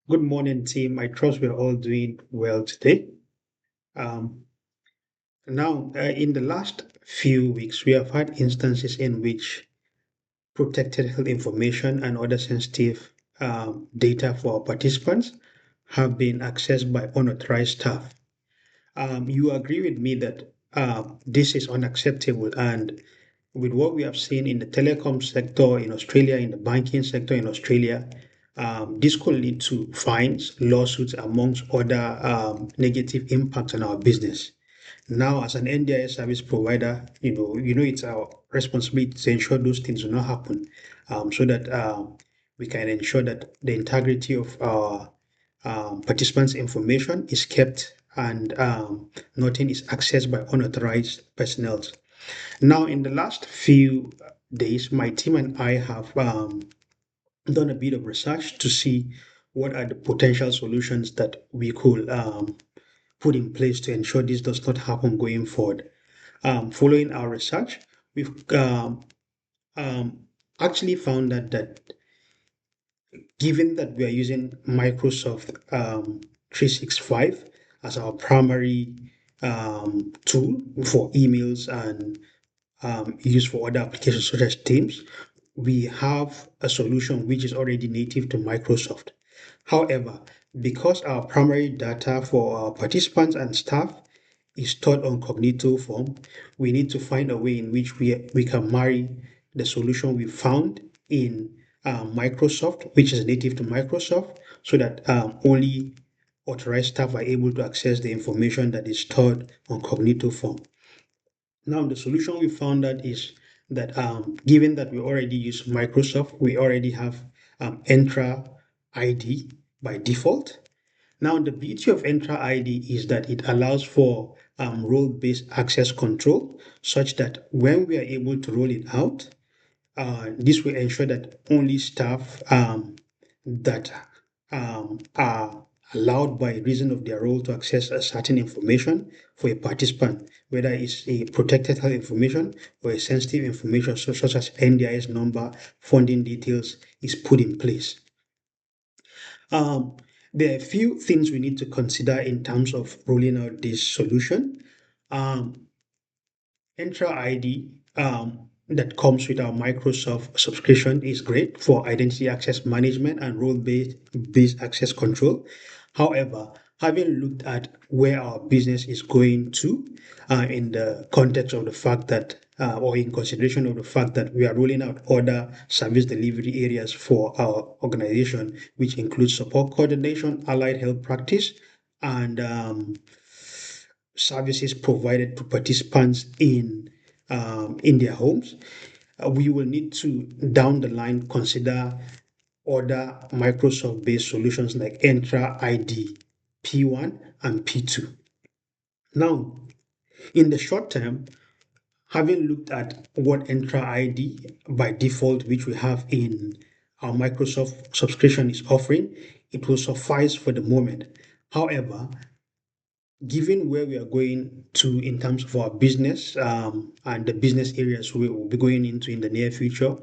Good morning, team. I trust we're all doing well today. Um, in the last few weeks, we have had instances in which protected health information and other sensitive data for participants have been accessed by unauthorized staff. You agree with me that this is unacceptable, and with what we have seen in the telecom sector in Australia, in the banking sector in Australia, this could lead to fines, lawsuits, amongst other negative impacts on our business. Now, as an NDIS service provider, it's our responsibility to ensure those things do not happen, so that we can ensure that the integrity of our participants' information is kept and nothing is accessed by unauthorized personnel. Now, in the last few days, my team and I have done a bit of research to see what are the potential solutions that we could put in place to ensure this does not happen going forward. Following our research, we've um, actually found that given that we are using Microsoft 365 as our primary tool for emails and used for other applications such as Teams, we have a solution which is already native to Microsoft. However, because our primary data for our participants and staff is stored on Cognito form, we need to find a way in which we can marry the solution we found in Microsoft, which is native to Microsoft, so that only authorized staff are able to access the information that is stored on Cognito form. Now, the solution we found that is that given that we already use Microsoft, we already have Entra ID by default. Now, the beauty of Entra ID is that it allows for role-based access control, such that when we are able to roll it out, this will ensure that only staff that are allowed by reason of their role to access a certain information for a participant, whether it's a protected health information or a sensitive information such as NDIS number, funding details, is put in place. Um, there are a few things we need to consider in terms of rolling out this solution. Um, Entra ID that comes with our Microsoft subscription is great for identity access management and role-based access control. However, having looked at where our business is going to, in the context of the fact that, or in consideration of the fact that we are rolling out other service delivery areas for our organization, which includes support coordination, allied health practice, and services provided to participants in their homes, we will need to down the line consider other Microsoft-based solutions like Entra ID P1 and P2. Now, in the short term, having looked at what Entra ID by default, which we have in our Microsoft subscription, is offering, it will suffice for the moment. However, given where we are going to in terms of our business and the business areas we will be going into in the near future,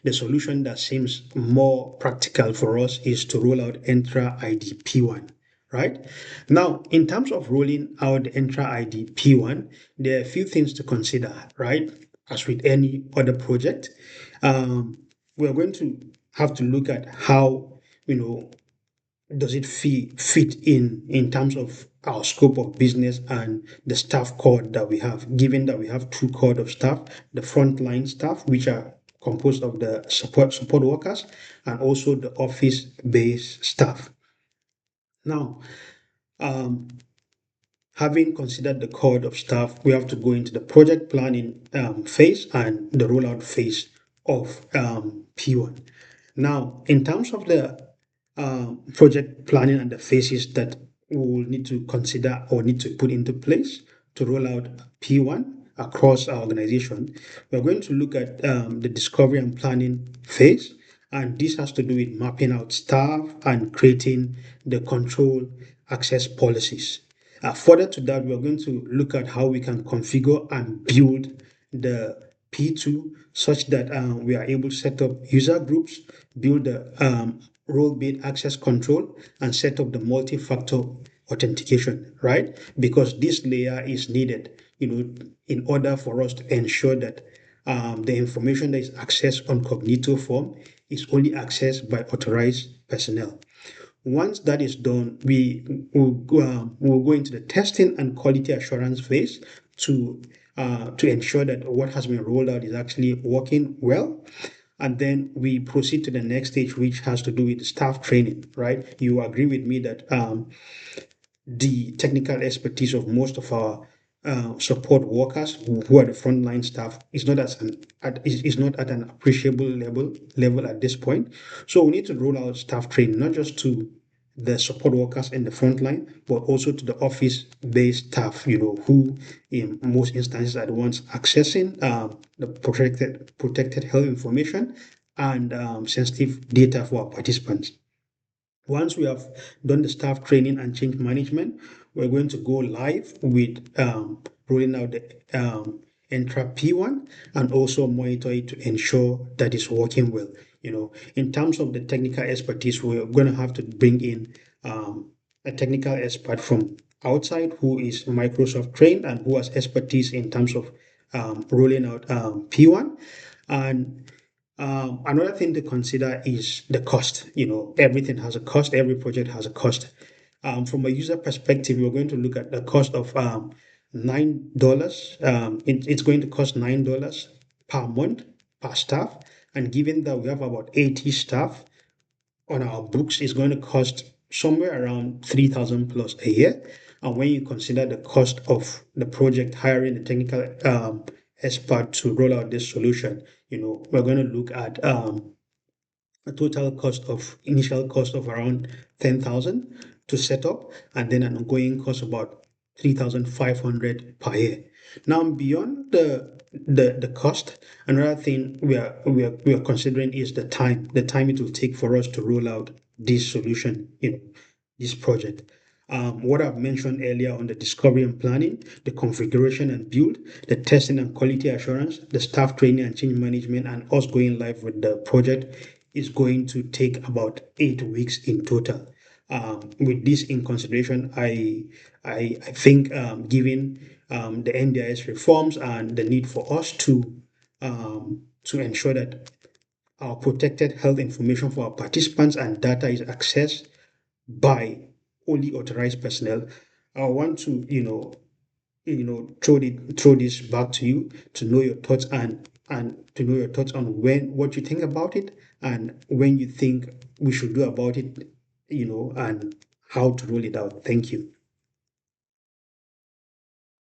the solution that seems more practical for us is to roll out Entra ID P1. Right now, in terms of rolling out the Entra ID P1, there are a few things to consider. Right, as with any other project, we are going to have to look at how you know does it fit in terms of our scope of business and the staff code that we have, given that we have two code of staff, the frontline staff, which are composed of the support workers, and also the office based staff. Now, um, having considered the code of staff, we have to go into the project planning phase and the rollout phase of P1. Now, in terms of the project planning and the phases that we will need to consider or need to put into place to roll out P1 across our organization, we're going to look at the discovery and planning phase. And this has to do with mapping out staff and creating the control access policies. Further to that, we're going to look at how we can configure and build the P2 such that we are able to set up user groups, build the role-based access control and set up the multi-factor authentication, right? Because this layer is needed, in order for us to ensure that the information that is accessed on Cognito form is only accessed by authorized personnel. Once that is done, we'll go into the testing and quality assurance phase to ensure that what has been rolled out is actually working well. And then we proceed to the next stage, which has to do with staff training, right? You agree with me that the technical expertise of most of our support workers who are the frontline staff is not at an appreciable level at this point. So we need to roll out staff training not just to the support workers in the front line, but also to the office-based staff, who in most instances are the ones accessing the protected health information and sensitive data for our participants. Once we have done the staff training and change management, we're going to go live with rolling out the Entra P1 and also monitor it to ensure that it's working well. In terms of the technical expertise, we're going to have to bring in a technical expert from outside who is Microsoft trained and who has expertise in terms of rolling out P1. And another thing to consider is the cost. Everything has a cost. Every project has a cost. From a user perspective, we're going to look at the cost of $9. It's going to cost $9 per month per staff. And given that we have about 80 staff on our books, it's going to cost somewhere around 3,000 plus a year. And when you consider the cost of the project, hiring a technical expert to roll out this solution, we're going to look at a total initial cost of around 10,000 to set up, and then an ongoing cost about 3,500 per year. Now, beyond the cost, another thing we are considering is the time it will take for us to roll out this solution, this project. What I've mentioned earlier on the discovery and planning, the configuration and build, the testing and quality assurance, the staff training and change management, and us going live with the project is going to take about 8 weeks in total. With this in consideration, I think given the NDIS reforms and the need for us to ensure that our protected health information for our participants and data is accessed by only authorized personnel. I want to, throw this back to you to know your thoughts and to know your thoughts on what you think about it and when you think we should do about it, and how to roll it out. Thank you.